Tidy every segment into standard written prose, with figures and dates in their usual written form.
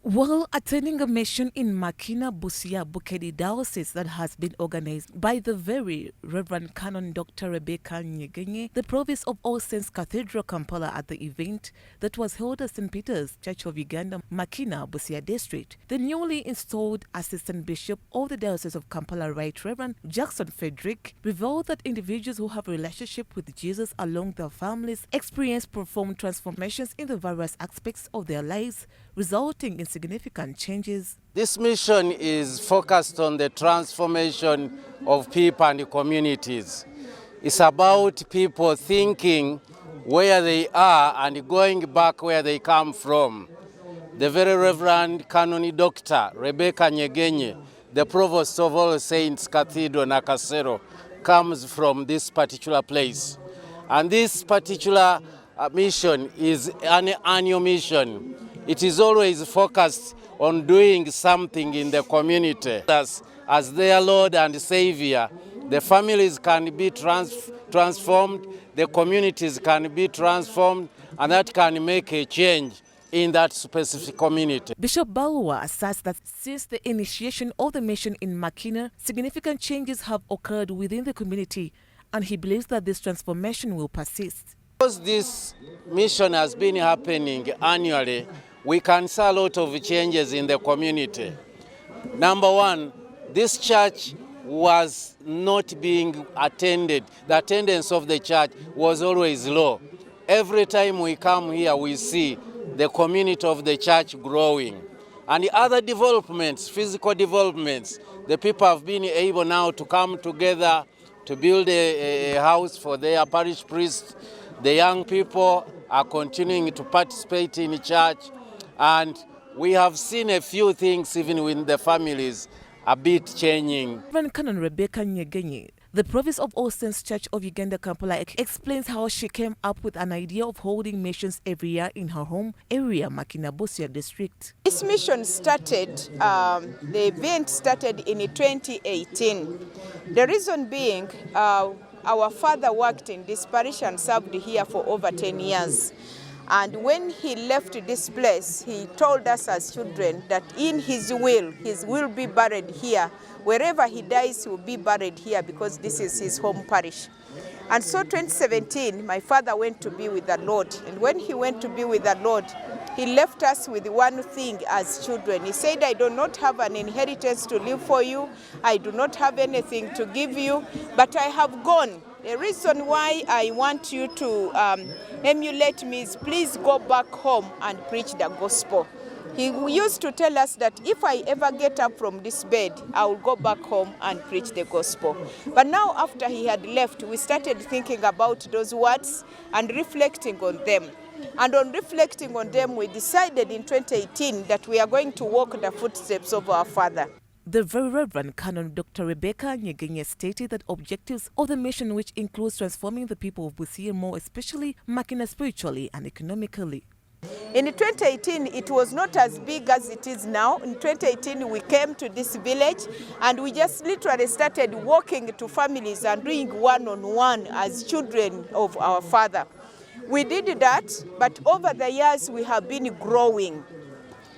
While attending a mission in Makina Busia Bukedi Diocese that has been organized by the very Rev Canon Dr. Nyegenye, the Provost of All Saints Cathedral Kampala, at the event that was held at St. Peter's Church of Uganda, Makina Busia District, the newly installed Assistant Bishop of the Diocese of Kampala, Right Reverend Jackson Fredrick, revealed that individuals who have a relationship with Jesus along their families experience profound transformations in the various aspects of their lives, resulting in significant changes. This mission is focused on the transformation of people and communities. It's about people thinking where they are and going back where they come from. The very Rev Canon Dr. Rev Nyegenye, the Provost of All Saints Cathedral, Nakasero, comes from this particular place. And this particular mission is an annual mission. It is always focused on doing something in the community. As their Lord and Savior, the families can be transformed, the communities can be transformed, and that can make a change in that specific community. Bishop Baalwa asserts that since the initiation of the mission in Makina, significant changes have occurred within the community, and he believes that this transformation will persist. Because this mission has been happening annually, we can see a lot of changes in the community. Number one, this church was not being attended. The attendance of the church was always low. Every time we come here, we see the community of the church growing. And the other developments, physical developments, the people have been able now to come together to build a house for their parish priest. The young people are continuing to participate in church. And we have seen a few things even with the families a bit changing. Rev Canon Nyegenye, the Provost of All Saints Church of Uganda, Kampala, explains how she came up with an idea of holding missions every year in her home area, Makina Busia District. This mission started, the event started in 2018. The reason being, our father worked in this parish and served here for over 10 years. And when he left this place, he told us as children that in his will be buried here. Wherever he dies, he will be buried here because this is his home parish. And so 2017, my father went to be with the Lord. And when he went to be with the Lord, he left us with one thing as children. He said, I do not have an inheritance to leave for you. I do not have anything to give you, but I have gone. The reason why I want you to emulate me is please go back home and preach the gospel. He used to tell us that if I ever get up from this bed, I will go back home and preach the gospel. But now after he had left, we started thinking about those words and reflecting on them. And on reflecting on them, we decided in 2018 that we are going to walk the footsteps of our father. The very Reverend Canon Dr. Nyegenye stated that objectives of the mission, which includes transforming the people of Busia more, especially Makina spiritually and economically. In 2018, it was not as big as it is now. In 2018, we came to this village and we just literally started walking to families and doing one-on-one as children of our father. We did that, but over the years, we have been growing.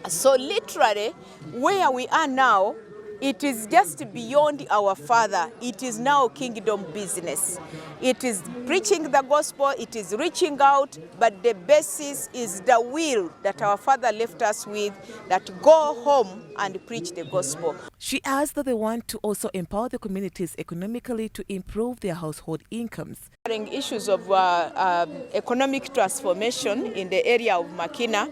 So literally, where we are now, it is just beyond our father. It is now kingdom business. It is preaching the gospel, it is reaching out, but the basis is the will that our father left us with, that go home and preach the gospel. She adds that they want to also empower the communities economically to improve their household incomes. Issues of economic transformation in the area of Makina,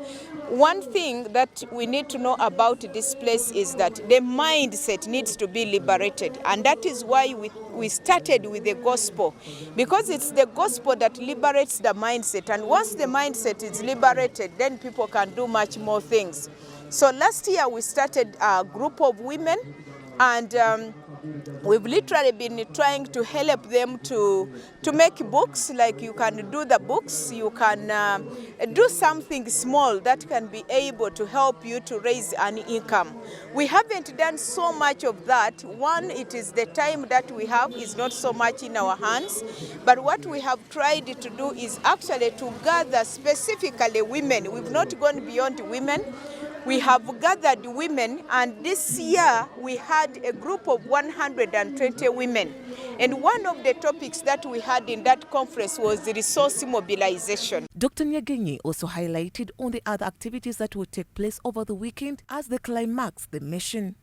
one thing that we need to know about this place is that the mindset needs to be liberated, and that is why we started with the gospel, because it's the gospel that liberates the mindset, and once the mindset is liberated, then people can do much more things. So last year we started a group of women, and we've literally been trying to help them to make books. Like you can do the books, you can do something small that can be able to help you to raise an income. We haven't done so much of that. One, it is the time that we have is not so much in our hands, but what we have tried to do is actually to gather specifically women. We've not gone beyond women. We have gathered women, and this year we had a group of 120 women. And one of the topics that we had in that conference was the resource mobilization. Dr. Nyegenye also highlighted on the other activities that will take place over the weekend as they climax the mission.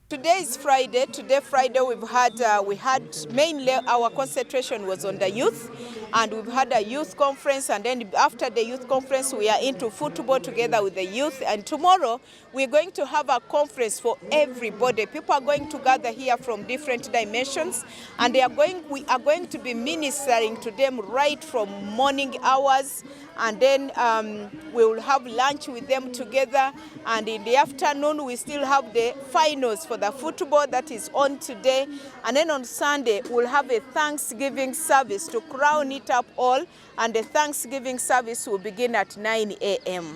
Today is Friday. Today, Friday, we had mainly our concentration was on the youth, and we've had a youth conference, and then after the youth conference, we are into football together with the youth. And tomorrow, we're going to have a conference for everybody. People are going to gather here from different dimensions, and we are going to be ministering to them right from morning hours, and then we will have lunch with them together. And in the afternoon, we still have the finals for the football that is on today. And then on Sunday, we'll have a Thanksgiving service to crown it up all. And the Thanksgiving service will begin at 9 a.m.